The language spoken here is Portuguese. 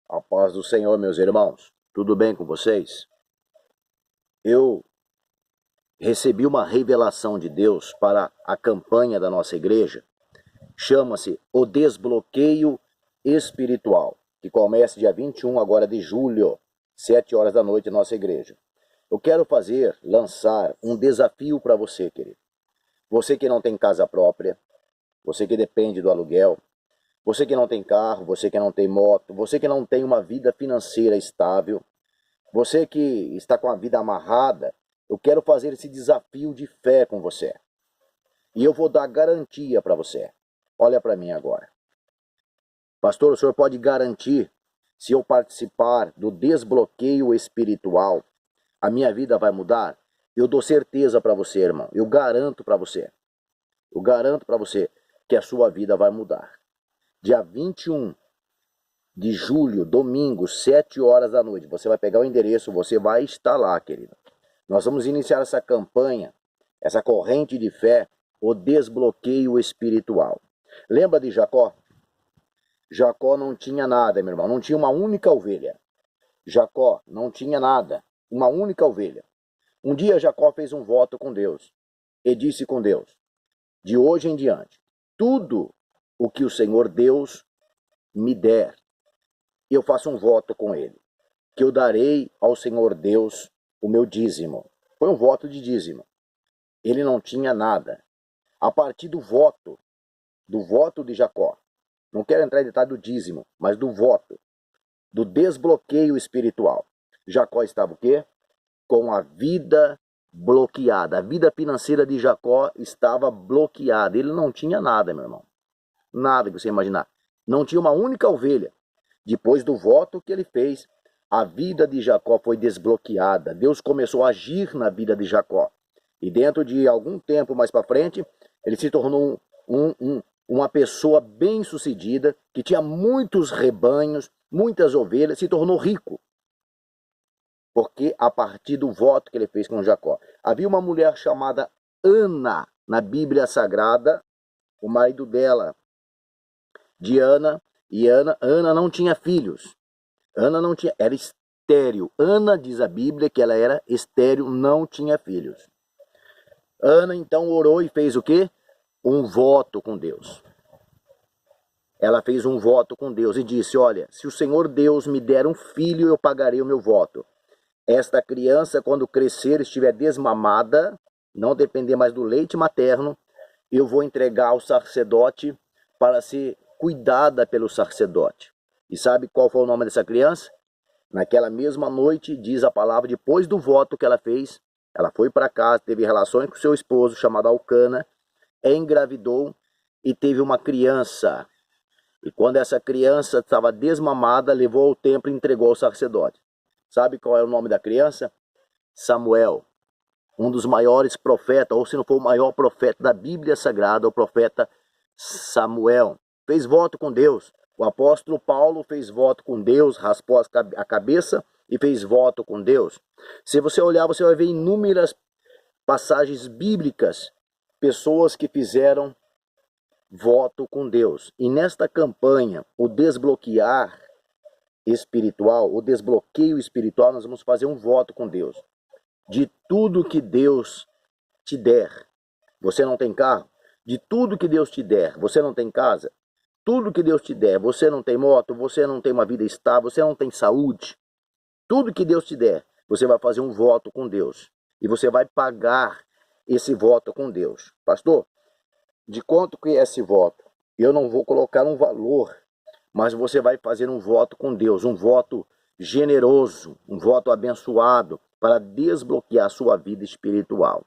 A paz do Senhor, meus irmãos. Tudo bem com vocês? Eu recebi uma revelação de Deus para a campanha da nossa igreja. Chama-se O Desbloqueio Espiritual, que começa dia 21 agora de julho, 7 horas da noite, na nossa igreja. Eu quero lançar um desafio para você, querido. Você que não tem casa própria, você que depende do aluguel, você que não tem carro, você que não tem moto, você que não tem uma vida financeira estável, você que está com a vida amarrada, eu quero fazer esse desafio de fé com você. E eu vou dar garantia para você. Olha para mim agora. Pastor, o senhor pode garantir, se eu participar do desbloqueio espiritual, a minha vida vai mudar? Eu dou certeza para você, irmão. Eu garanto para você. Eu garanto para você que a sua vida vai mudar. Dia 21 de julho, domingo, 7 horas da noite. Você vai pegar o endereço, você vai estar lá, querido. Nós vamos iniciar essa campanha, essa corrente de fé, o desbloqueio espiritual. Lembra de Jacó? Jacó não tinha nada, meu irmão. Não tinha uma única ovelha. Jacó não tinha nada. Uma única ovelha. Um dia Jacó fez um voto com Deus. E disse com Deus: de hoje em diante, tudo o que o Senhor Deus me der, eu faço um voto com ele, que eu darei ao Senhor Deus o meu dízimo. Foi um voto de dízimo. Ele não tinha nada. A partir do voto de Jacó, não quero entrar em detalhe do dízimo, mas do voto, do desbloqueio espiritual, Jacó estava o quê? Com a vida bloqueada. A vida financeira de Jacó estava bloqueada. Ele não tinha nada, meu irmão. Nada que você imaginar. Não tinha uma única ovelha. Depois do voto que ele fez, a vida de Jacó foi desbloqueada. Deus começou a agir na vida de Jacó. E dentro de algum tempo mais para frente, ele se tornou uma pessoa bem-sucedida, que tinha muitos rebanhos, muitas ovelhas, se tornou rico. Porque a partir do voto que ele fez com Jacó. Havia uma mulher chamada Ana, na Bíblia Sagrada, o marido dela, de Ana, e Ana não tinha filhos. Ana não tinha, era estéril. Ana, diz a Bíblia, que ela era estéril, não tinha filhos. Ana então orou e fez o quê? Um voto com Deus. Ela fez um voto com Deus e disse: olha, se o Senhor Deus me der um filho, eu pagarei o meu voto. Esta criança, quando crescer, estiver desmamada, não depender mais do leite materno, eu vou entregar ao sacerdote para ser cuidada pelo sacerdote. E sabe qual foi o nome dessa criança? Naquela mesma noite, diz a palavra, depois do voto que ela fez, ela foi para casa, teve relações com seu esposo, chamado Alcana, engravidou e teve uma criança. E quando essa criança estava desmamada, levou ao templo e entregou ao sacerdote. Sabe qual é o nome da criança? Samuel, um dos maiores profetas, ou se não for o maior profeta da Bíblia Sagrada, o profeta Samuel. Fez voto com Deus. O apóstolo Paulo fez voto com Deus, raspou a cabeça e fez voto com Deus. Se você olhar, você vai ver inúmeras passagens bíblicas, pessoas que fizeram voto com Deus. E nesta campanha, o desbloquear espiritual, o desbloqueio espiritual, nós vamos fazer um voto com Deus. De tudo que Deus te der. Você não tem carro? De tudo que Deus te der, você não tem casa? Tudo que Deus te der, você não tem moto, você não tem uma vida estável, você não tem saúde. Tudo que Deus te der, você vai fazer um voto com Deus. E você vai pagar esse voto com Deus. Pastor, de quanto que é esse voto? Eu não vou colocar um valor, mas você vai fazer um voto com Deus, um voto generoso, um voto abençoado, para desbloquear a sua vida espiritual.